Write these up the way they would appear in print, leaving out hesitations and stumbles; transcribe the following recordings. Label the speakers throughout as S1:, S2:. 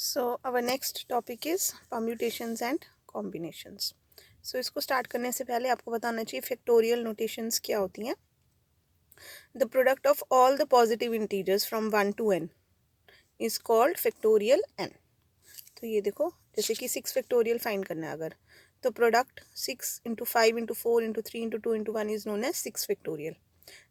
S1: So our next topic is permutations and combinations. So इसको start करने से पहले आपको बताना चाहिए फैक्टोरियल नोटेशंस क्या होती हैं। The product of all the positive integers from 1 to n is called factorial n। तो ये देखो, जैसे कि 6 फैक्टोरियल फाइंड करना है अगर, तो product 6 into 5 into 4 into 3 into 2 into 1 is known as 6 factorial.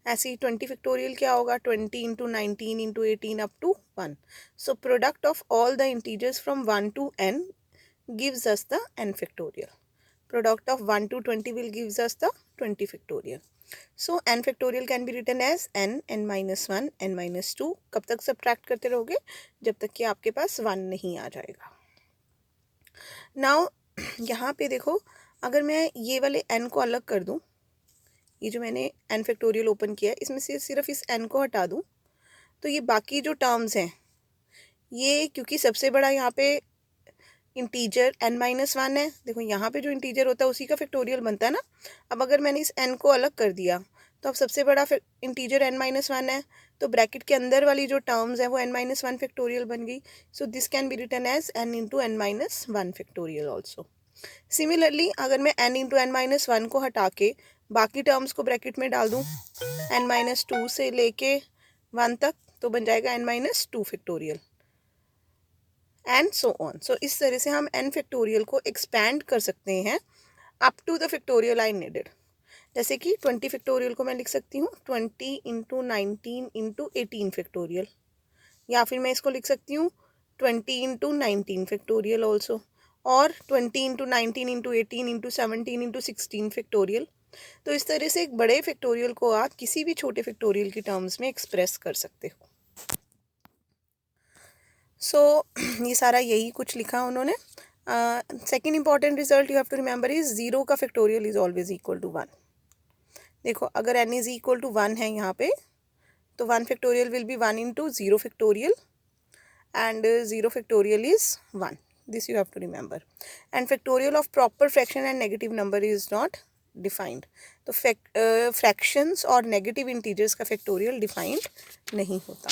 S1: ऐसे ही 20 फैक्टोरियल क्या होगा, 20 into 19 into 18 up to 1। So product of all the integers from 1 to n gives us the n factorial. Product of 1 to 20 will gives us the 20 factorial. So n factorial can be written as n, n minus 1, n minus 2. कब तक subtract करते रहोगे, जब तक कि आपके पास 1 नहीं आ जाएगा। नाउ यहाँ पे देखो, अगर मैं ये वाले n को अलग कर दूँ, ये जो मैंने n फैक्टोरियल ओपन किया है इसमें से सिर्फ इस n को हटा दूँ, तो ये बाकी जो टर्म्स हैं ये, क्योंकि सबसे बड़ा यहाँ पे इंटीजर n माइनस 1 है, देखो यहाँ पे जो इंटीजर होता है उसी का फैक्टोरियल बनता है ना। अब अगर मैंने इस n को अलग कर दिया तो अब सबसे बड़ा इंटीजर n माइनस 1 है, तो ब्रैकेट के अंदर वाली जो टर्म्स है वो n माइनस 1 फैक्टोरियल बन गई। So this can be written as n into n minus 1 factorial also. Similarly अगर मैं n इंटू n माइनस 1 को हटा के बाकी टर्म्स को ब्रैकेट में डाल दूँ n माइनस 2 से लेके 1 तक, तो बन जाएगा n minus 2 factorial and so on. So इस तरह से हम n फैक्टोरियल को एक्सपैंड कर सकते हैं up to the factorial I needed. जैसे कि 20 फैक्टोरियल को मैं लिख सकती हूँ 20 इंटू 19 इंटू 18 फैक्टोरियल, या फिर मैं इसको लिख सकती हूँ 20 इंटू 19 फैक्टोरियल ऑल्सो, और 20 into 19 into 18 into 17 into 16 factorial. तो इस तरह से एक बड़े फैक्टोरियल को आप किसी भी छोटे फैक्टोरियल की टर्म्स में एक्सप्रेस कर सकते हो। सो ये सारा यही कुछ लिखा उन्होंने। Second important result you have to remember is 0 का factorial is always equal to 1। देखो, अगर n इज इक्वल टू 1 है यहाँ पे, तो 1 factorial will be 1 into 0 factorial and 0 factorial is 1। This you have to remember. And factorial of proper fraction and negative number is not defined. तो fractions और negative integers का factorial defined नहीं होता।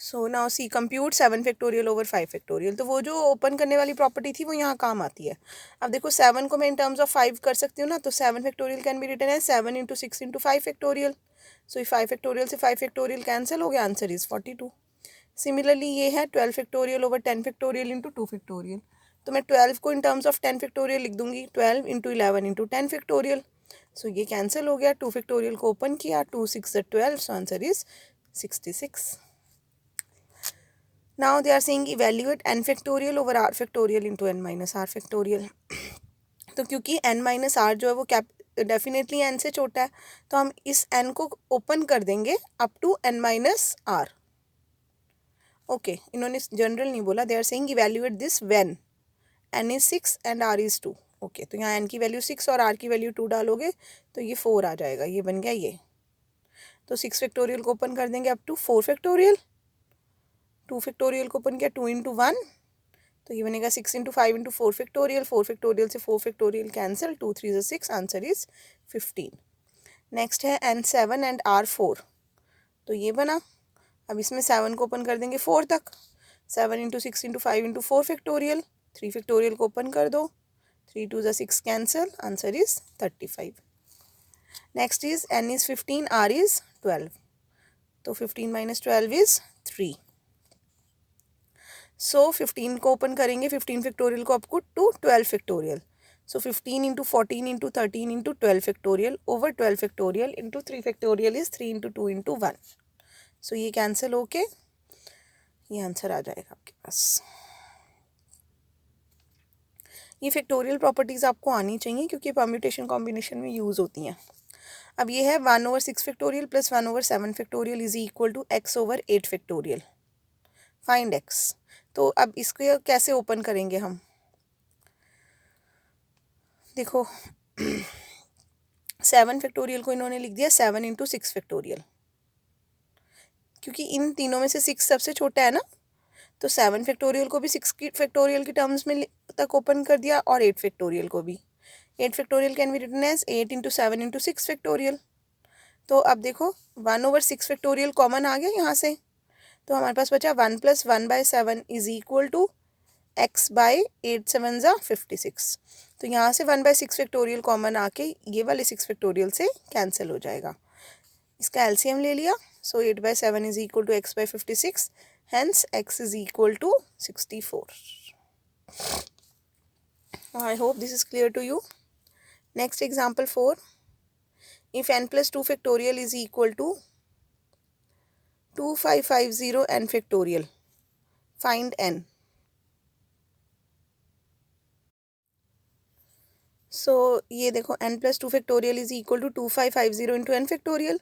S1: So now see compute 7 factorial over 5 factorial. तो वो जो open करने वाली प्रॉपर्टी थी वो यहाँ काम आती है। अब देखो 7 को मैं इन टर्म्स ऑफ 5 कर सकती हूँ ना, तो 7 फैक्टोरियल कैन बी रिटन है 7 इंटू 6 इंटू 5 फैक्टोरियल। सो ये 5 फैक्टोरियल से 5 फैक्टोरियल कैंसिल हो गया, आंसर इज 42। सिमिलरली ये है 12 factorial over 10 factorial into 2 factorial. तो मैं 12 को इन टर्म्स ऑफ 10 फैक्टोरियल लिख दूंगी 12 इंटू 11 इंटू 10 फैक्टोरियल। सो ये कैंसिल हो गया, 2 फैक्टोरियल को ओपन किया, 2 6 12, सो answer is 66। Now they are saying evaluate n factorial over r factorial into n minus r factorial। तो क्योंकि n माइनस आर जो है वो डेफिनेटली n से छोटा है, तो हम इस n को ओपन कर देंगे up to n minus r. Okay, इन्होंने जनरल नहीं बोला, they are saying evaluate this when n is 6 and r is 2। Okay, तो यहाँ n की वैल्यू 6 और r की वैल्यू 2 डालोगे तो ये 4 आ जाएगा, ये बन गया ये। तो 6 फैक्टोरियल को ओपन कर देंगे अप टू 4 फैक्टोरियल, 2 फैक्टोरियल को ओपन किया 2 इंटू 1, तो ये बनेगा 6 इंटू 5 इंटू 4 फैक्टोरियल, 4 फैक्टोरियल से 4 factorial cancel, 2 3 6, answer is 15। Next है n7 एंड r4। तो ये बना, अब इसमें 7 को ओपन कर देंगे 4 तक, 7 into 6 into 5 into 4 factorial, 3 factorial को ओपन कर दो, 3 2 6 cancel, answer is 35। Next is n is 15, r is 12, तो 15 माइनस 12 इज 3। सो 15 को ओपन करेंगे 15 फैक्टोरियल को up to 12 factorial. So 15 into 14 into 13 into 12 factorial over 12 factorial into 3 factorial is 3 into 2 into 1। So ये cancel होके ये answer आ जाएगा आपके पास। ये फैक्टोरियल प्रॉपर्टीज़ आपको आनी चाहिए क्योंकि परम्यूटेशन कॉम्बिनेशन में यूज़ होती हैं। अब ये है 1 over 6 factorial plus 1 over 7 factorial is equal to x over 8 factorial. Find x। तो अब इसको कैसे ओपन करेंगे हम, देखो 7 फैक्टोरियल को इन्होंने लिख दिया 7 इंटू 6 फैक्टोरियल, क्योंकि इन तीनों में से 6 सबसे छोटा है ना, तो 7 फैक्टोरियल को भी 6 की फैक्टोरियल की टर्म्स में तक ओपन कर दिया और 8 फैक्टोरियल को भी। 8 factorial can be written as 8 into 7 into 6 factorial. तो अब देखो 1 ओवर 6 फैक्टोरियल कॉमन आ गया यहाँ से, तो हमारे पास बचा 1 + 1/7 is equal to x by 8 7 ज़ा 56। तो यहाँ से 1/6 फैक्टोरियल कॉमन आके ये वाले 6 फैक्टोरियल से कैंसिल हो जाएगा। इसका एलसीएम ले लिया, so 8/7 is equal to x by 56, hence x is equal to 64। I hope this is clear to you. Next example 4, if n plus 2 factorial is equal to 2550 n factorial, find n। सो ये देखो n plus 2 factorial is equal to 2550 into n factorial।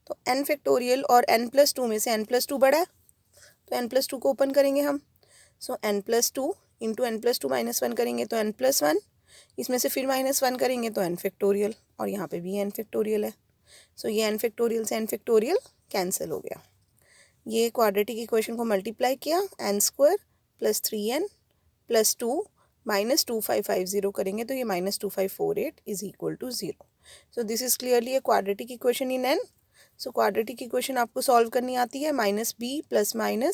S1: तो n factorial और n plus 2 में से n plus 2 बड़ा है, तो n plus 2 को ओपन करेंगे हम। सो n plus 2 into n plus 2 minus 1 करेंगे तो n plus 1, इसमें से फिर -1 करेंगे तो n फैक्टोरियल, और यहाँ पे भी n फैक्टोरियल है। सो ये n फैक्टोरियल से n फैक्टोरियल कैंसिल हो गया। ये क्वाड्रेटिक इक्वेशन को मल्टीप्लाई किया, n² + 3n + 2 - 2550 करेंगे तो ये -2548 is equal to 0। So this is clearly a quadratic equation in n। So quadratic equation आपको सॉल्व करनी आती है, -b + -b²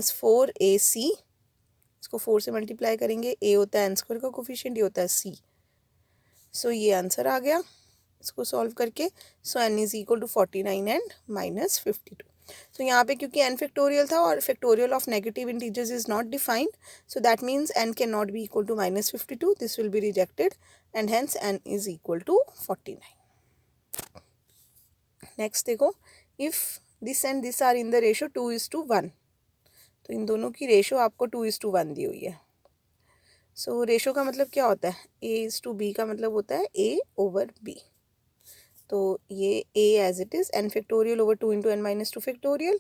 S1: - 4ac, इसको 4 से मल्टीप्लाई करेंगे, a होता है n² का कोफिशिएंट, ये होता है c। सो ये आंसर आ गया इसको सॉल्व करके। So n is equal to 49 and -52। So यहाँ पे क्योंकि n फैक्टोरियल था और factorial of negative integers is not defined, so that means n can not be equal to -52, this will be rejected and hence n is equal to 49। Next देखो, if this and this are in the ratio 2:1, तो इन दोनों की ratio आपको 2:1 दी हुई है। सो ratio का मतलब क्या होता है, a:b का मतलब होता है a/b। तो ये a as it is n factorial over 2 into n minus 2 factorial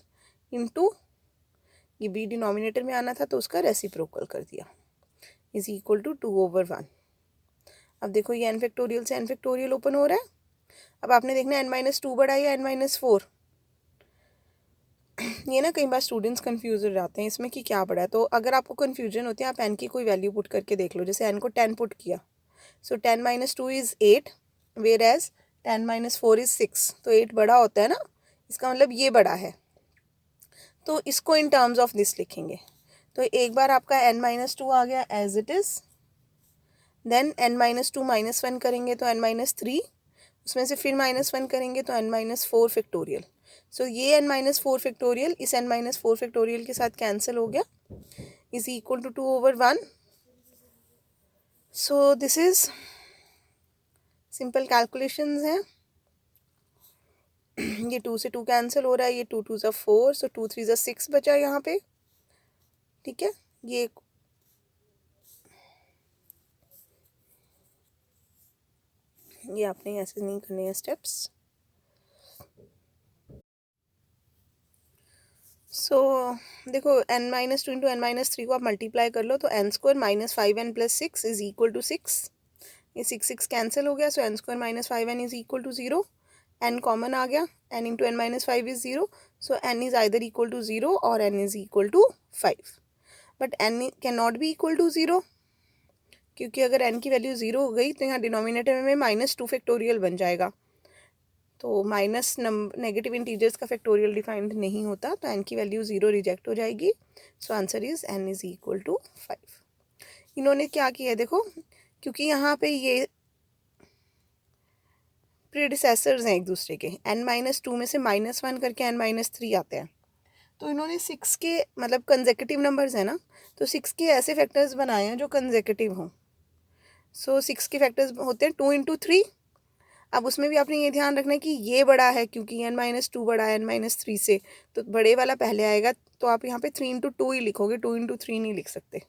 S1: into ये b डिनोमिनेटर में आना था तो उसका रेसिप्रोकल कर दिया, इज इक्वल टू 2/1। अब देखो ये n फैक्टोरियल से n फैक्टोरियल ओपन हो रहा है। अब आपने देखना n माइनस 2 बड़ा है या n माइनस 4। ये ना कई बार स्टूडेंट्स कंफ्यूज हो जाते हैं इसमें कि क्या पड़ा है। तो अगर आपको कंफ्यूजन होती है आप n की कोई वैल्यू पुट करके देख लो। जैसे n को 10 पुट किया, सो 10 - 2 इज़ 8, वेयर एज 10 - 4 इज़ 6। तो 8 बड़ा होता है ना, इसका मतलब ये बड़ा है, तो इसको इन टर्म्स ऑफ दिस लिखेंगे। तो एक बार आपका n - 2 आ गया as it is, then n - 2 -1 करेंगे तो n - 3, उसमें से फिर -1 करेंगे तो n - 4 फैक्टोरियल। सो ये n - 4 फैक्टोरियल इस n - 4 फैक्टोरियल के साथ कैंसिल हो गया, is equal to 2/1। So this is simple calculations हैं। ये 2 से 2 कैंसिल हो रहा है, ये 2 2 ज़ा 4, सो 2 3 ज़ा 6 बचा यहाँ पे। ठीक है, ये आपने ऐसे नहीं करने हैं स्टेप्स। सो देखो n - 2 इंटू n - 3 को आप मल्टीप्लाई कर लो तो n² - 5n + 6 is equal to 6। ये 6 कैंसिल हो गया, so n² - 5n is equal to 0। n common आ गया, n into n - 5 is 0, so n is either equal to 0 और n is equal to 5। But n can not be equal to 0, क्योंकि अगर n की value 0 हो गई तो यहाँ डिनोमिनेटर में -2 फैक्टोरियल बन जाएगा। तो माइनस नेगेटिव इंटीजर्स का फैक्टोरियल डिफाइंड नहीं होता, तो n की वैल्यू 0 रिजेक्ट हो जाएगी। So answer is n is equal to 5। इन्होंने क्या किया देखो, क्योंकि यहाँ पे ये प्रीडिसेसर्स हैं एक दूसरे के, n - 2 में से -1 करके n - 3 आते हैं, तो इन्होंने 6 के मतलब कंजेक्यूटिव नंबर्स हैं ना, तो 6 के ऐसे फैक्टर्स बनाए हैं जो कंजेक्यूटिव हों। सो 6 के फैक्टर्स होते हैं 2 इंटू 3। अब उसमें भी आपने ये ध्यान रखना है कि ये बड़ा है, क्योंकि n - 2 बड़ा है n - 3 से, तो बड़े वाला पहले आएगा, तो आप यहाँ पे 3 इंटू 2 ही लिखोगे, 2 इंटू 3 नहीं लिख सकते।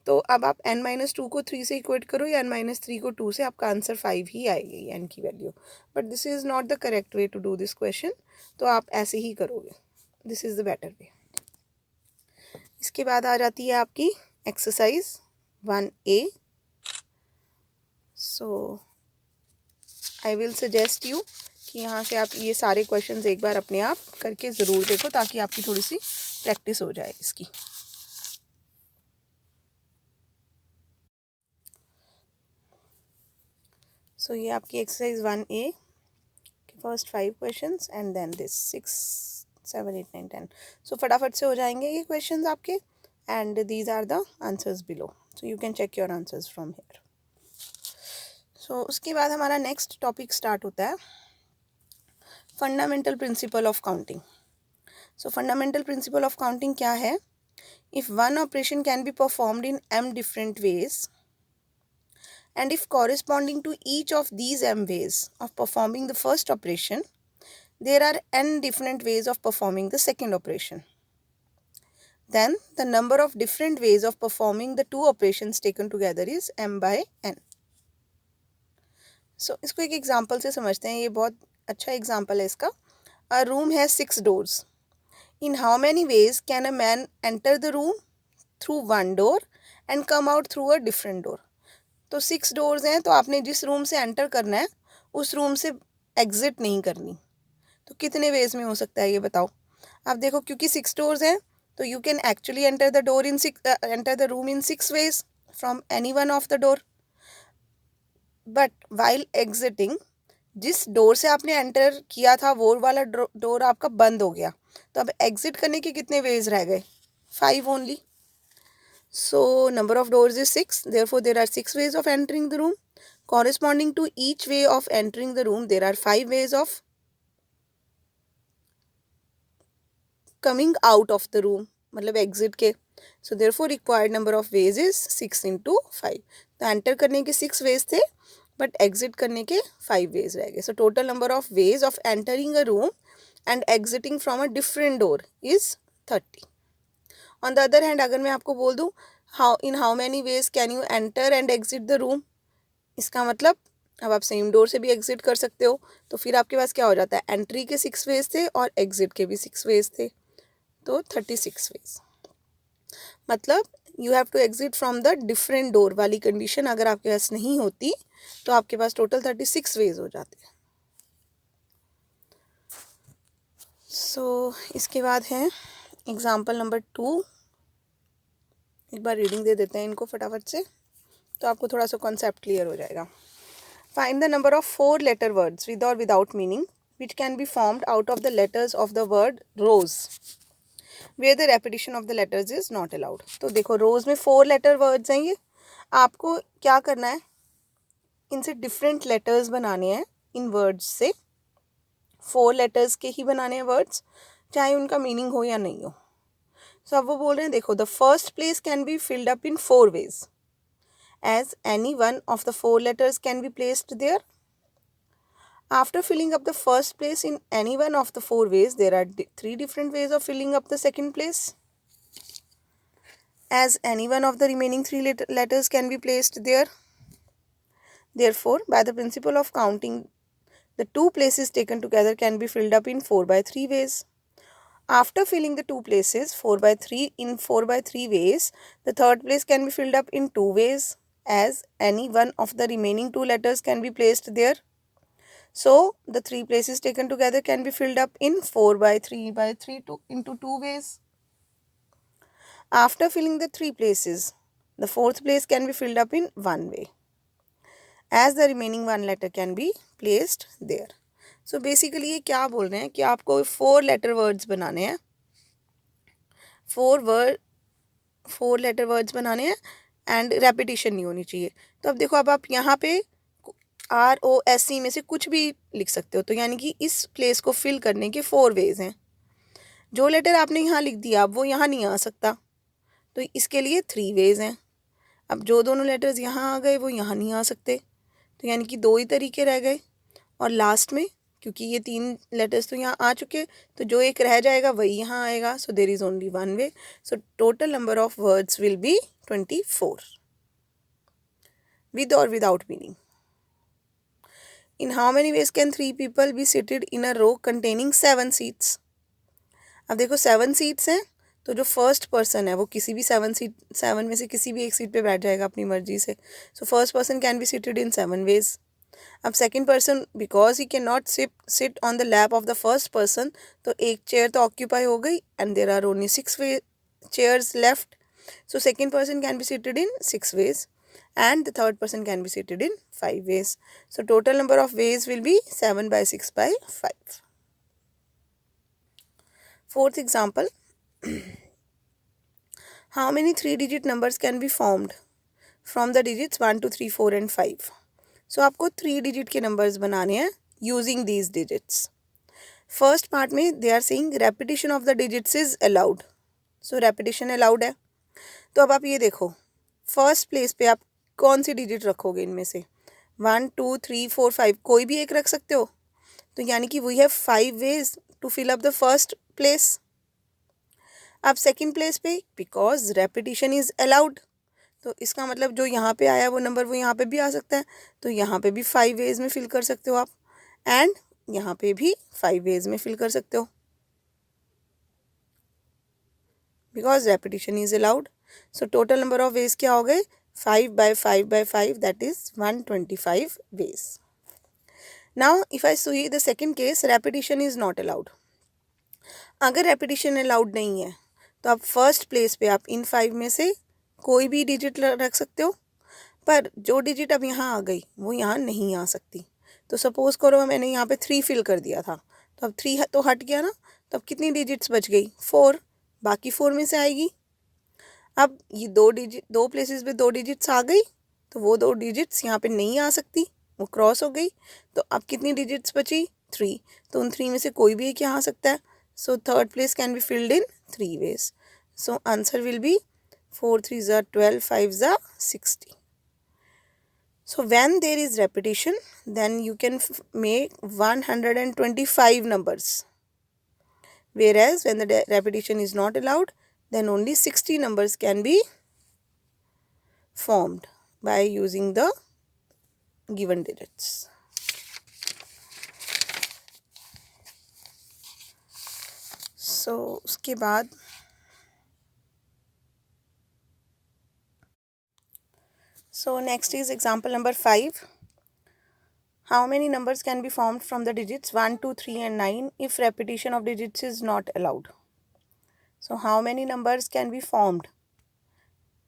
S1: तो अब आप n - 2 को 3 से इक्वेट करो या n - 3 को 2 से, आपका आंसर 5 ही आएगी n की value. But this is not the correct way to do this question, तो आप ऐसे ही करोगे, this is the better way. इसके बाद आ जाती है आपकी exercise 1A। So I will suggest you कि यहाँ से आप ये सारे क्वेश्चंस एक बार अपने आप करके ज़रूर देखो, ताकि आपकी थोड़ी सी प्रैक्टिस हो जाए इसकी। सो ये आपकी एक्सरसाइज 1A के first 5 questions and then this 7, 8, 9, 10. So फटाफट से हो जाएंगे ये क्वेश्चंस आपके, and these are the answers below, so you can check your answers from here. So उसके बाद हमारा नेक्स्ट टॉपिक स्टार्ट होता है fundamental principle of counting. So fundamental principle of counting क्या है? If one operation can be performed in m different ways, and if corresponding to each of these m ways of performing the first operation, there are n different ways of performing the second operation, then the number of different ways of performing the two operations taken together is m by n. So इसको एक example से समझते हैं, ये बहुत अच्छा example है इसका. A room has 6 doors. In how many ways can a man enter the room through one door and come out through a different door? तो 6 डोर्स हैं, तो आपने जिस रूम से एंटर करना है उस रूम से एग्जिट नहीं करनी. तो कितने वेज में हो सकता है ये बताओ. आप देखो, क्योंकि 6 डोर्स हैं तो you can actually enter the room in 6 veg from any one of the door. But while exiting, जिस डोर से आपने एंटर किया था वो वाला डोर आपका बंद हो गया, तो अब एग्जिट करने के कितने वेज रह गए? 5 only. So number of doors is 6. Therefore, there are 6 ways of entering the room. Corresponding to each way of entering the room, there are 5 ways of coming out of the room. मतलब exit के. So therefore, required number of ways is 6 into 5. तो enter करने के 6 ways थे, but exit करने के 5 ways रह गए. So total number of ways of entering a room and exiting from a different door is 30. On the other hand, अगर मैं आपको बोल दूँ how many ways can you enter and exit the room, इसका मतलब अब आप सेम डोर से भी एग्जिट कर सकते हो. तो फिर आपके पास क्या हो जाता है, एंट्री के 6 वेज थे और एग्जिट के भी 6 वेज थे, तो 36 वेज. मतलब you have to exit from the different door वाली कंडीशन अगर आपके पास नहीं होती तो आपके पास टोटल 36 वेज हो जाते हैं. सो इसके बाद है एग्जाम्पल नंबर 2. एक बार रीडिंग दे देते हैं इनको फटाफट से, तो आपको थोड़ा सा कॉन्सेप्ट क्लियर हो जाएगा. Find the number of 4 letter words with और without meaning which can be formed out of the letters of the word rose where the repetition of the letters is not allowed. तो देखो, रोज में 4 letter words हैं. ये आपको क्या करना है, इनसे डिफरेंट लेटर्स बनाने हैं. इन वर्ड्स से 4 लेटर्स के ही बनाने हैं वर्ड्स, चाहे उनका मीनिंग हो या नहीं हो. सो अब वो बोल रहे हैं, देखो, the first place can be filled up in 4 ways as any one of the 4 letters can be placed there. After filling up the first place in any one of the 4 ways, there are 3 different ways of filling up the second place, as any one of the remaining 3 letters can be placed there. Therefore, by the principle of counting, the 2 places taken together can be filled up in 4 by 3 ways. After filling the 2 places 4 by 3 ways, the third place can be filled up in 2 ways, as any one of the remaining 2 letters can be placed there. So the 3 places taken together can be filled up in 4 by 3 into 2 ways. After filling the 3 places, the fourth place can be filled up in 1 way, as the remaining 1 letter can be placed there. So basically ये क्या बोल रहे हैं कि आपको 4 letter words बनाने हैं, 4 letter words बनाने हैं एंड रेपिटेशन नहीं होनी चाहिए. तो अब देखो, अब आप यहाँ पे ROSE में से कुछ भी लिख सकते हो. तो यानी कि इस प्लेस को फिल करने के 4 वेज हैं. जो लेटर आपने यहाँ लिख दिया अब वो यहाँ नहीं आ सकता, तो इसके लिए 3 वेज हैं. अब जो दोनों लेटर्स यहाँ आ गए वो यहाँ नहीं आ सकते, तो यानी कि 2 ही तरीके रह गए. और लास्ट में क्योंकि ये 3 लेटर्स तो यहाँ आ चुके, तो जो एक रह जाएगा वही यहाँ आएगा. So there is only 1 way. So total number of words will be 24 with or without meaning. In how many ways can 3 people be seated in a row containing 7 seats? अब देखो 7 सीट्स हैं, तो जो फर्स्ट पर्सन है वो किसी भी 7 में से किसी भी एक सीट पे बैठ जाएगा अपनी मर्जी से. So first person can be seated in 7 ways. अब second person, because he can not sit on the lap of the first person, तो एक चेयर तो ऑक्यूपाई हो गई and there are only 6 chairs left. So second person can be seated in 6 ways and the third person can be seated in 5 ways. So total number of ways will be 7 by 6 by 5. Fourth example, how many 3-digit numbers can be formed from the digits 1, 2, 3, 4 and 5? So आपको 3 digit के numbers बनाने हैं using these digits. First part में they are saying repetition of the digits is allowed. So repetition allowed है. तो अब आप ये देखो, फर्स्ट प्लेस पे आप कौन सी डिजिट रखोगे इनमें से? 1, 2, 3, 4, 5, कोई भी एक रख सकते हो. तो यानी कि we have 5 ways to fill up the first place. अब सेकंड प्लेस पे बिकॉज रेपिटिशन इज अलाउड, तो इसका मतलब जो यहाँ पे आया वो नंबर वो यहाँ पे भी आ सकता है. तो यहाँ पे भी 5 वेज में फिल कर सकते हो आप, एंड यहाँ पे भी 5 वेज में फिल कर सकते हो because repetition is allowed. So total number of veg क्या हो गए? 5 by 5 by 5, that is 125 ways. Now if I see the second case, repetition is not allowed. अगर रेपिटिशन अलाउड नहीं है तो आप फर्स्ट प्लेस पे आप इन 5 में से कोई भी डिजिट रख सकते हो, पर जो डिजिट अब यहाँ आ गई वो यहाँ नहीं आ सकती. तो सपोज करो मैंने यहाँ पे 3 फिल कर दिया था, तो अब 3 तो हट गया ना, तो अब कितनी डिजिट्स बच गई? 4. बाकी 4 में से आएगी. अब ये दो प्लेसेस पे 2 डिजिट्स आ गई, तो वो 2 डिजिट्स यहाँ पे नहीं आ सकती, वो क्रॉस हो गई. तो अब कितनी डिजिट्स बची? 3. तो उन 3 में से कोई भी एक यहाँ आ सकता है. So third place can be filled in 3 ways. So answer will be 4 3s are 12, 5s are 60. So when there is repetition, then you can make 125 numbers. Whereas when the repetition is not allowed, then only 60 numbers can be formed by using the given digits. So उसके बाद next is example number 5. How many numbers can be formed from the digits 1, 2, 3 and 9 if repetition of digits is not allowed? So how many numbers can be formed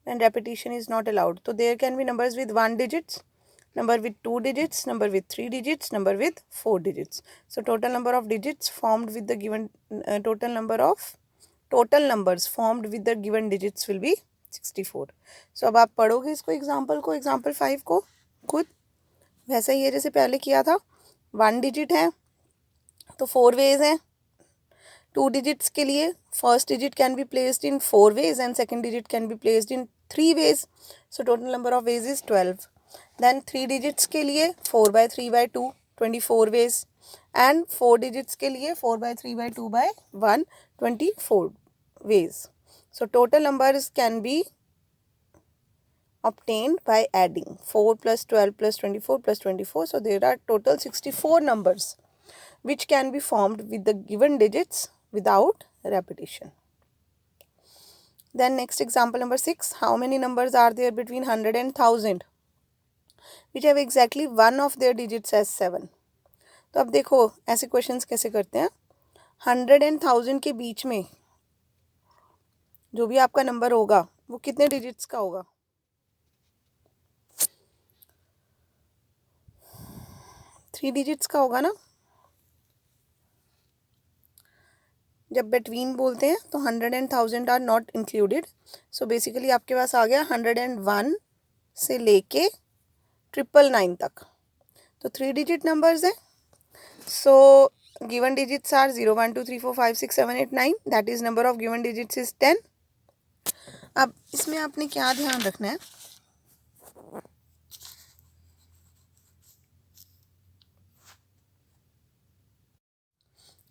S1: when repetition is not allowed? So there can be numbers with 1 digits, number with 2 digits, number with 3 digits, number with 4 digits. So total number of digits formed with the given total numbers formed with the given digits will be 64. So अब आप पढ़ोगे इसको example 5 को खुद वैसा ही है जैसे पहले किया था. 1 digit है तो 4 ways हैं. 2 digits के लिए first digit can be placed in 4 ways and second digit can be placed in 3 ways. So total number of ways is 12. Then 3 digits के लिए 4 by 3 by 2, 24 ways. And 4 digits के लिए 4 by 3 by 2 by 1, 24 ways. So total numbers can be obtained by adding 4 plus 12 plus 24 plus 24. So there are total 64 numbers which can be formed with the given digits without repetition. Then next example number 6. How many numbers are there between 100 and 1000 which have exactly one of their digits as 7? तो अब देखो ऐसे questions कैसे करते हैं. 100 and 1000 के बीच में जो भी आपका नंबर होगा वो कितने डिजिट्स का होगा? 3 डिजिट्स का होगा ना. जब बिटवीन बोलते हैं तो 100 and 1000 are not included. So basically आपके पास आ गया 101 से लेके 999 तक, तो 3 डिजिट नंबर्स हैं. So given digits are 0 1 2 3 4 5 6 7 8 9. That is number of given digits is 10. अब इसमें आपने क्या ध्यान रखना है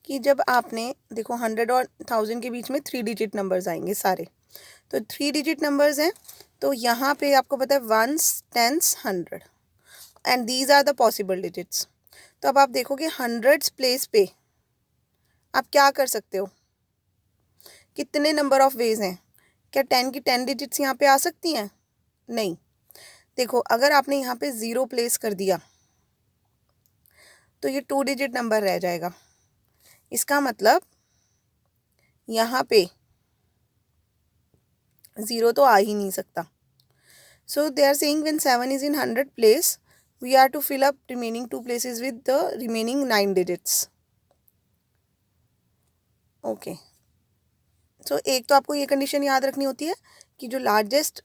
S1: कि जब आपने देखो 100 और 1000 के बीच में 3 डिजिट नंबर्स आएंगे सारे, तो 3 डिजिट नंबर्स हैं. तो यहाँ पे आपको पता है 1s, 10s, 100 and these are the possible digits. तो अब आप देखोगे 100s प्लेस पे आप क्या कर सकते हो? कितने नंबर ऑफ वेज हैं? क्या 10 की 10 डिजिट्स यहाँ पे आ सकती हैं? नहीं. देखो अगर आपने यहाँ पे 0 प्लेस कर दिया तो ये 2 डिजिट नंबर रह जाएगा. इसका मतलब यहाँ पे 0 तो आ ही नहीं सकता. So they are saying when 7 is in 100 place we are to fill up remaining 2 places with the remaining 9 digits. Okay, सो एक तो आपको ये कंडीशन याद रखनी होती है कि जो लार्जेस्ट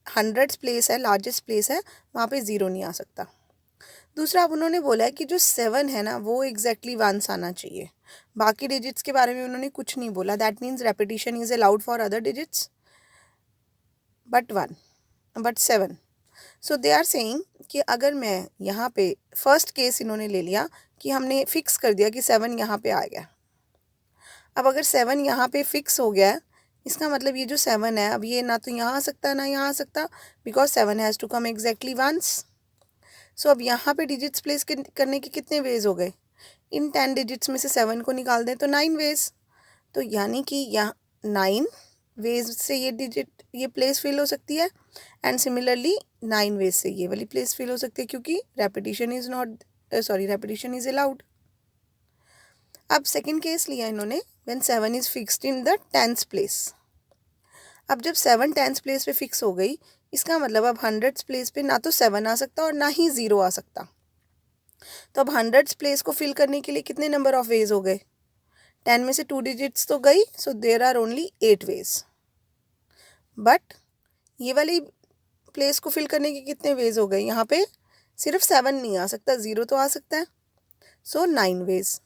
S1: हंड्रेड्स प्लेस है, लार्जेस्ट प्लेस है, वहाँ पे ज़ीरो नहीं आ सकता। दूसरा, अब उन्होंने बोला है कि जो 7 है ना वो एग्जैक्टली वंस आना चाहिए। बाकी डिजिट्स के बारे में उन्होंने कुछ नहीं बोला। That means repetition is allowed for other digits but 7। So they are saying कि अगर मैं यहाँ पे फर्स्ट केस इन्होंने ले लिया कि हमने फिक्स कर दिया कि 7 यहाँ पे आ गया। अब अगर 7 यहाँ पे फिक्स हो गया है, इसका मतलब ये जो 7 है अब ये ना तो यहाँ आ सकता ना यहाँ आ सकता, because 7 has to come exactly once. So अब यहाँ पे डिजिट्स प्लेस करने के कितने वेज हो गए? इन 10 डिजिट्स में से 7 को निकाल दें तो 9 वेज। तो यानी कि यहाँ 9 वेज से ये प्लेस फिल हो सकती है, एंड सिमिलरली 9 वेज से ये वाली प्लेस फिल हो सकती है, क्योंकि रेपिटेशन इज अलाउड। अब सेकंड केस लिया इन्होंने, when 7 is fixed in the 10th place. अब जब 7 10th प्लेस पे फिक्स हो गई, इसका मतलब अब 100th प्लेस पे ना तो 7 आ सकता और ना ही 0 आ सकता। तो अब 100th प्लेस को फिल करने के लिए कितने नंबर ऑफ वेज हो गए? 10 में से 2 डिजिट्स तो गई, so there are only 8 ways. But ये वाली प्लेस को फिल करने के कितने वेज हो गए? यहाँ पे सिर्फ 7 नहीं आ सकता, 0 तो आ सकता है, so 9 ways.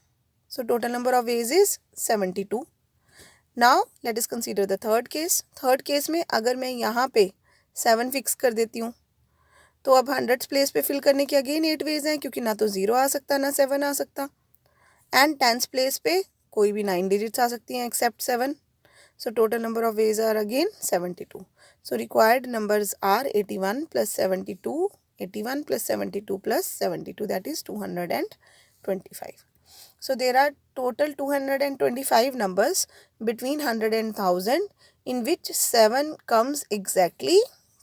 S1: So total number of ways is 72। Now let us consider the third case. Third case में अगर मैं यहाँ पे 7 फिक्स कर देती हूँ, तो अब 100th प्लेस पे फिल करने के अगेन 8 वेज हैं, क्योंकि ना तो 0 आ सकता ना 7 आ सकता, एंड 10th प्लेस पे कोई भी 9 डिजिट्स आ सकती हैं except 7। So total number of ways are again 72। So required numbers are 81 plus 72, 81 plus 72 plus 72, that is 225. So there are total 225 numbers between 100 and 1000 in which 7 comes exactly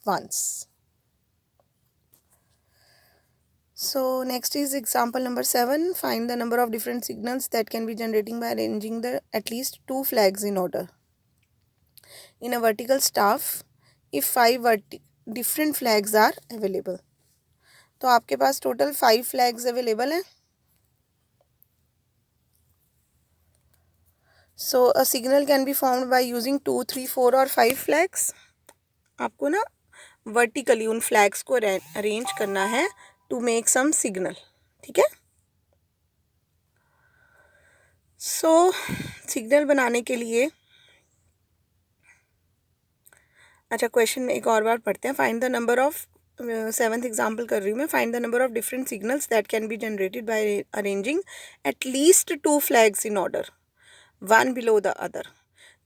S1: once. So next is example number 7. Find the number of different signals that can be generating by arranging the at least 2 flags in order in a vertical staff if 5 different flags are available. तो आपके पास total 5 flags available हैं। So a signal can be formed by using 2, 3, 4 और 5 flags. आपको ना vertically उन flags को arrange करना है टू मेक सम सिग्नल, ठीक है। सो सिग्नल बनाने के लिए, अच्छा क्वेश्चन में एक और बार पढ़ते हैं। Find the number of, 7th example कर रही हूँ मैं। Find the number of different signals that can be generated by arranging at least 2 flags in order, one below the other.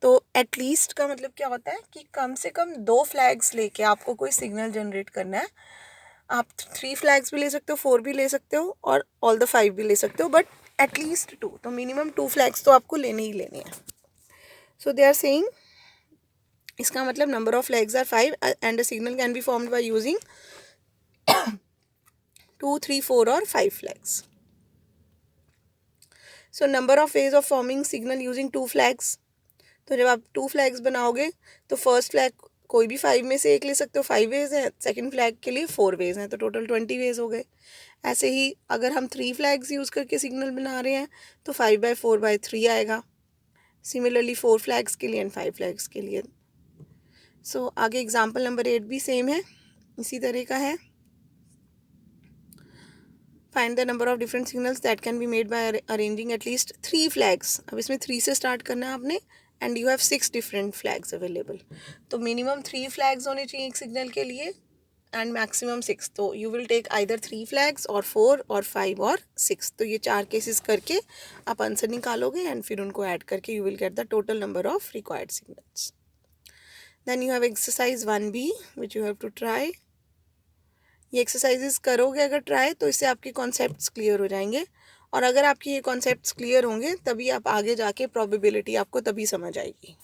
S1: तो एटलीस्ट का मतलब क्या होता है कि कम से कम 2 फ्लैग्स लेके आपको कोई सिग्नल जनरेट करना है। आप 3 फ्लैग्स भी ले सकते हो, 4 भी ले सकते हो, और ऑल द 5 भी ले सकते हो, बट एटलीस्ट 2, तो मिनिमम 2 फ्लैग्स तो आपको लेने ही लेने हैं। सो दे आर सेइंग, इसका मतलब number of flags are 5 and a signal can be formed by using 2, 3, 4 और 5 flags. So number of ways of forming signal using 2 flags. तो जब आप 2 फ्लैग्स बनाओगे तो फर्स्ट फ्लैग कोई भी 5 में से एक ले सकते हो, 5 वेज हैं। सेकंड फ्लैग के लिए 4 वेज हैं, तो टोटल 20 वेज हो गए। ऐसे ही अगर हम 3 फ्लैग्स यूज़ करके सिग्नल बना रहे हैं तो 5/4/3 आएगा। सिमिलरली 4 फ्लैग्स के लिए एंड 5 फ्लैग्स के लिए। सो आगे एग्जाम्पल नंबर 8 भी सेम है, इसी तरह का है। Find the number of different signals that can be made by arranging at least 3 flags. अब इसमें 3 से स्टार्ट करना है आपने, and you have 6 different flags available. तो मिनिमम 3 फ्लैग्स होने चाहिए एक सिग्नल के लिए, एंड मैक्सिमम 6। तो you will take either 3 flags और 4 और 5 और 6। तो ये 4 केसेस करके आप आंसर निकालोगे, एंड फिर उनको ऐड करके you will get the total number of required signals. Then you have exercise 1B which you have to try. ये एक्सरसाइजेस करोगे अगर ट्राई, तो इससे आपके कॉन्सेप्ट्स क्लियर हो जाएंगे, और अगर आपके ये कॉन्सेप्ट्स क्लियर होंगे तभी आप आगे जाके प्रोबेबिलिटी आपको तभी समझ आएगी।